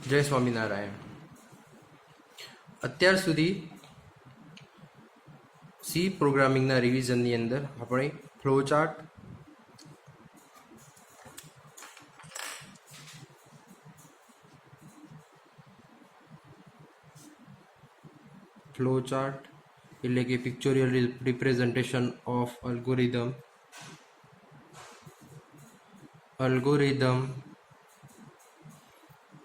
જય સ્વામિનારાયણ. અત્યાર સુધી સી પ્રોગ્રામિંગના રિવિઝનની અંદર આપણે ફ્લોચાર્ટ એટલે કે પિક્ચોરિયલ રિપ્રેઝન્ટેશન ઓફ અલ્ગોરિધમ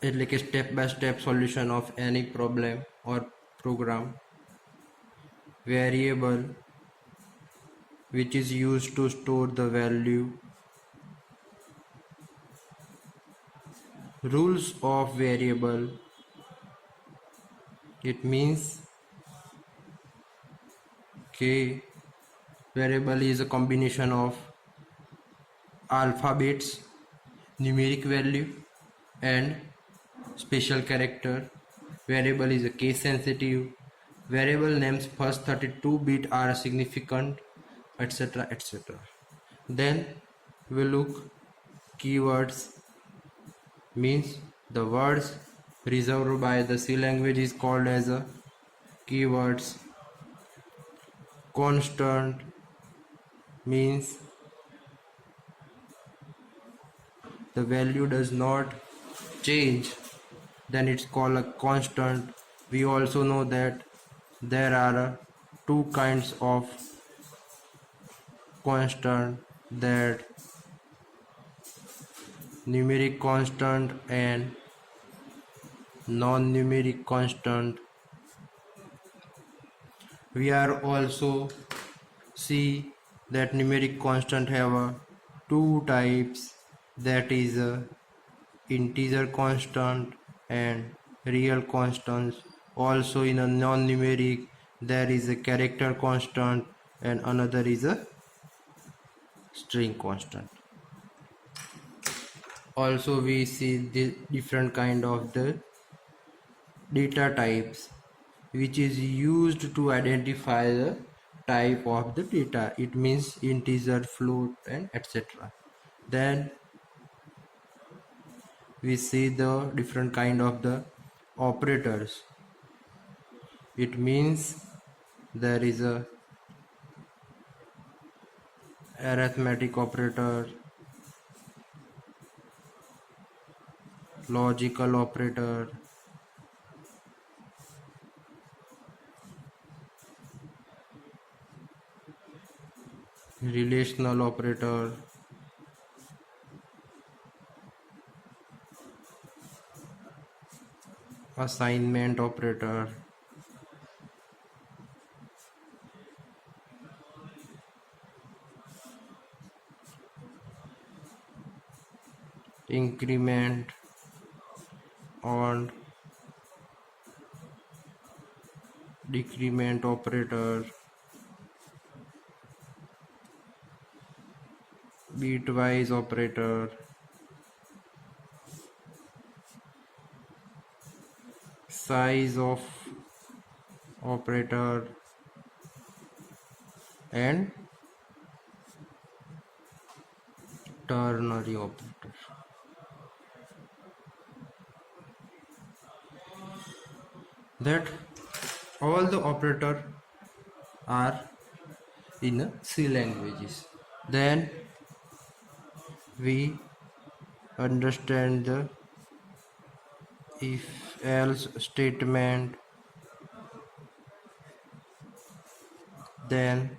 એટલે કે step by step solution of any problem or program, variable which is used to store the value, rules of variable. It means variable is a combination of alphabets, numeric value and special character. Variable is a case sensitive. Variable names first 32 bit are significant, etc, etc. Then we look keywords, means the words reserved by the C language is called as a keywords. Constant means the value does not change, then it's called a constant. We also know that there are two kinds of constant, that numeric constant and non-numeric constant. We are also see that numeric constant have two types, that is integer constant and real constants. Also in a non-numeric there is a character constant and another is a string constant. Also we see the different kind of the data types which is used to identify the type of the data. It means integer, float and etc. Then we see the different kind of the operators. It means there is a arithmetic operator, logical operator, relational operator, assignment operator, increment and decrement operator, bitwise operator, size of operator and ternary operator. That all the operator are in C languages. Then we understand the if else statement, then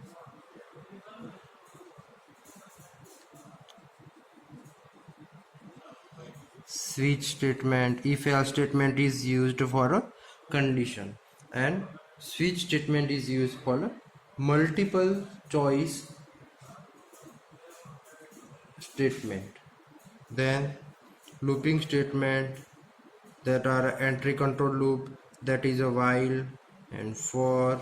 switch statement. If else statement is used for a condition and switch statement is used for a multiple choice statement. Then looping statement, that are entry control loop, that is a while and for.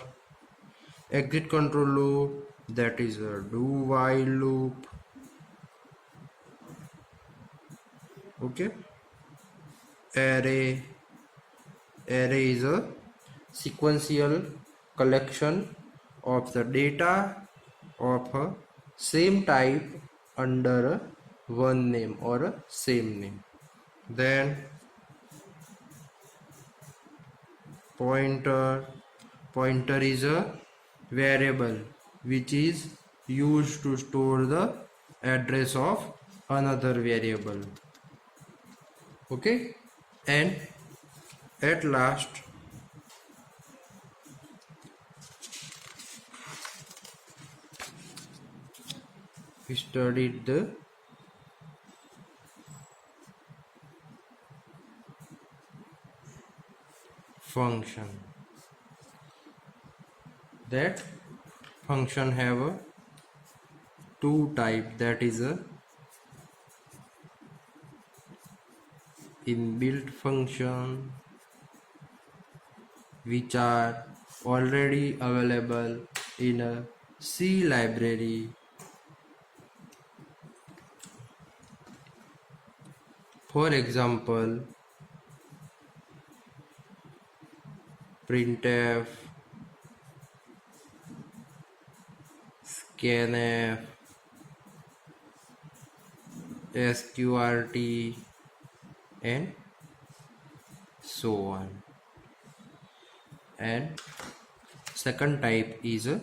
Exit control loop, that is a do while loop. Okay. Array is a sequential collection of the data of a same type under one name or a same name. Then pointer. Pointer is a variable which is used to store the address of another variable. Okay, and at last we studied the function. That function have a two type, that is a inbuilt function which are already available in a C library. For example, printf, scanf, sqrt, and so on. And second type is a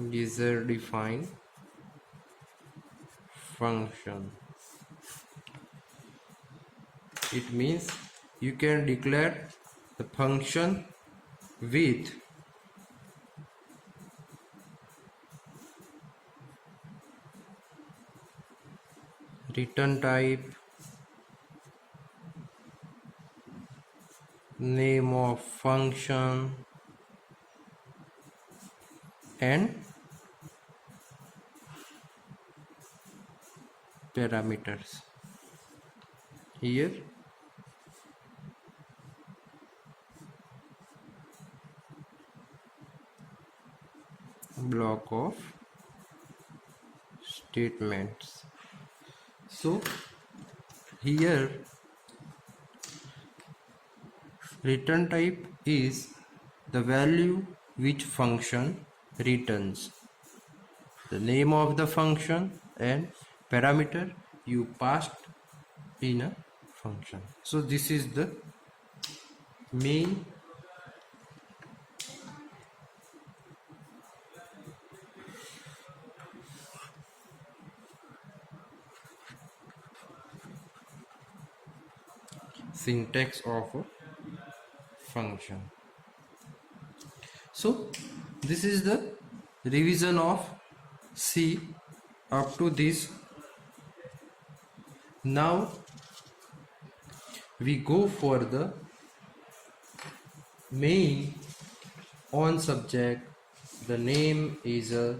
user defined function. It means you can declare the function with return type, name of function, and parameters. Here block of statements. So here return type is the value which function returns, the name of the function and parameter you passed in a function. So this is the main syntax of a function. So this is the revision of C up to this. Now we go for the main on subject. The name is a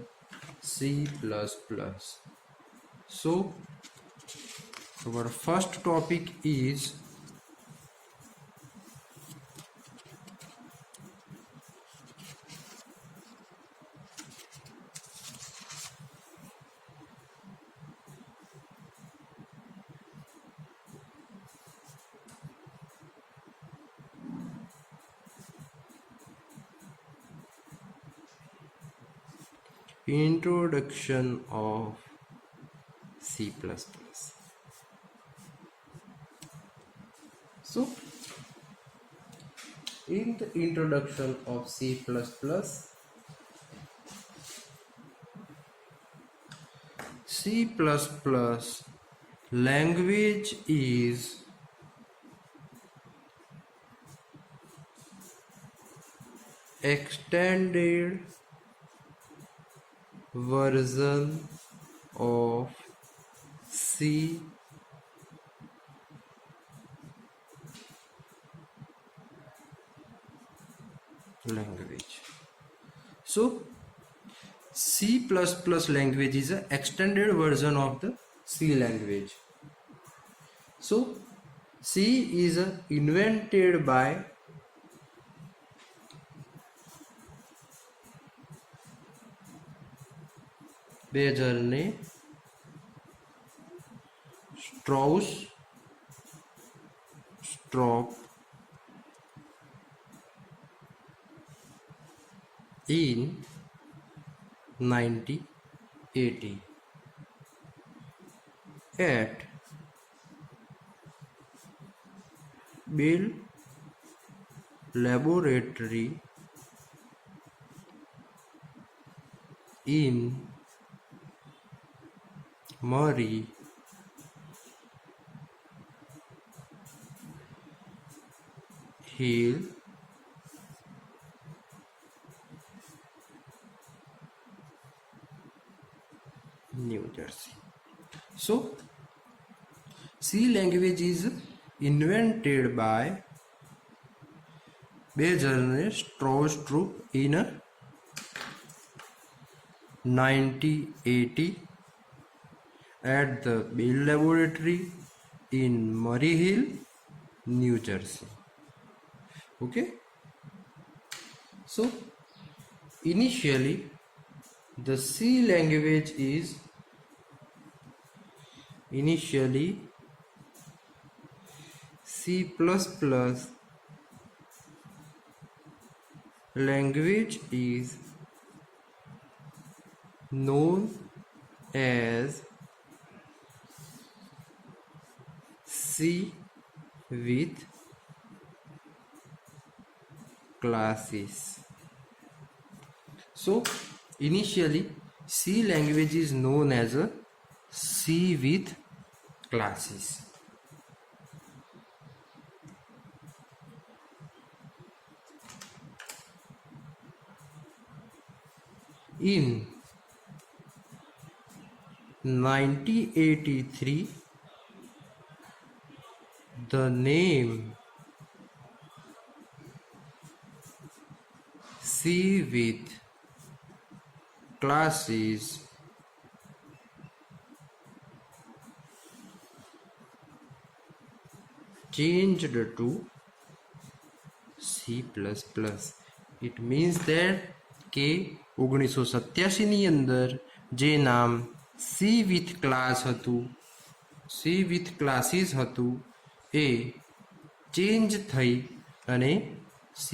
C++. So our first topic is introduction of C++. So in the introduction of C++, C++ language is extended version of C language. So C++ language is an extended version of the C language. So C is invented by Bjarne Stroustrup in 1980. at Bell Laboratory in Murray Hill, New Jersey. So, C language is invented by Bezer Stroustrup in 1980 at the Bell Laboratory in Murray Hill, New Jersey. Okay. So, initially, the C language is C++ language is known as C with classes. So initially C language is known as a C with classes. In 1983, the name C with classes changed to C++. It means that કે 1987 ની અંદર જે નામ C with class હતું, C with classes હતું, એ change થઈ અને C++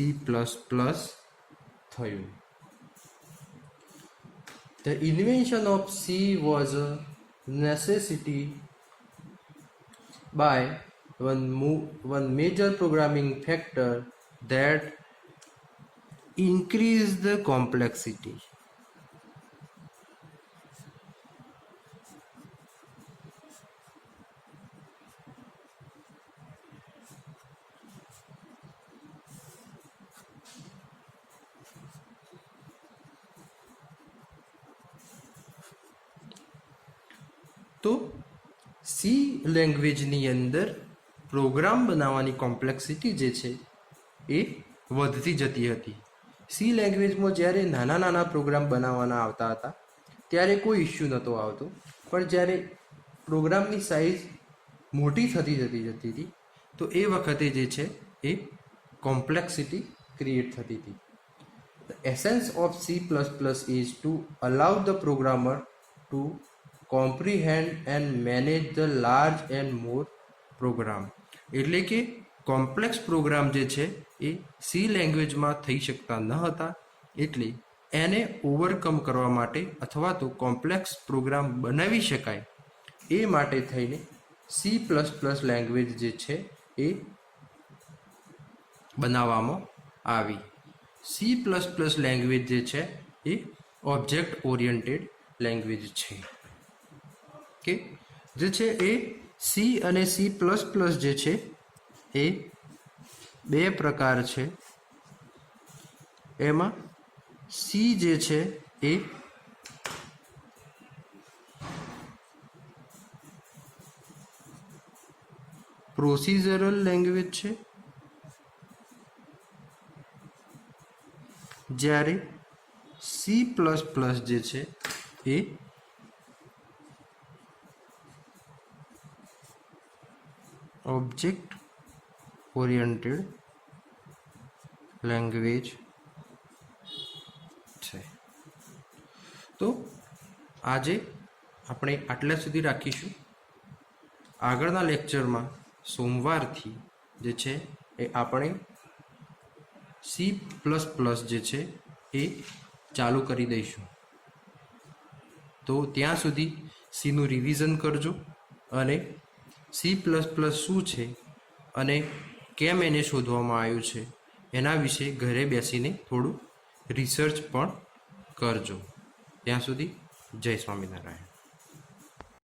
થયું. The invention of C was a necessity by one major programming factor that increased the complexity. તો C લેંગ્વેજની અંદર પ્રોગ્રામ બનાવવાની કોમ્પ્લેક્સિટી જે છે એ વધતી જતી હતી. C લેંગ્વેજમાં જ્યારે નાના નાના પ્રોગ્રામ બનાવવાના આવતા હતા ત્યારે કોઈ ઇશ્યુ નહોતો આવતો, પણ જ્યારે પ્રોગ્રામની સાઇઝ મોટી થતી જતી હતી તો એ વખતે જે છે એ કોમ્પ્લેક્સિટી ક્રિએટ થતી હતી. The essence of C++ is to allow the programmer to comprehend and manage the large and more program. એટલે કે કોમ્પ્લેક્સ પ્રોગ્રામ જે છે એ સી લેંગ્વેજમાં થઈ શકતા ન હતા, એટલે એને ઓવરકમ કરવા માટે અથવા તો કોમ્પ્લેક્સ પ્રોગ્રામ બનાવી શકાય એ માટે થઈને C++ લેંગ્વેજ જે છે એ બનાવવામાં આવી. C++ લેંગ્વેજ જે છે એ ઓબ્જેક્ટ ઓરિએન્ટેડ લેંગ્વેજ છે. કે જે છે એ C અને C++ જે છે એ બે પ્રકાર છે. એમાં C જે છે એ પ્રોસિજરલ લેંગ્વેજ છે, જ્યારે C++ જે છે એ ઓબ્જેક્ટ ઓરિએન્ટેડ લેંગ્વેજ છે. તો આજે આપણે આટલા સુધી રાખીશું. આગળના લેક્ચરમાં સોમવારથી જે છે એ આપણે C++ જે છે એ ચાલુ કરી દઈશું. તો ત્યાં સુધી સીનું રિવિઝન કરજો અને C++ શું છે અને કેમ એને શોધવામાં આવ્યું છે એના વિશે ઘરે બેસીને થોડું રિસર્ચ પણ કરજો. ત્યાં સુધી જય સ્વામિનારાયણ.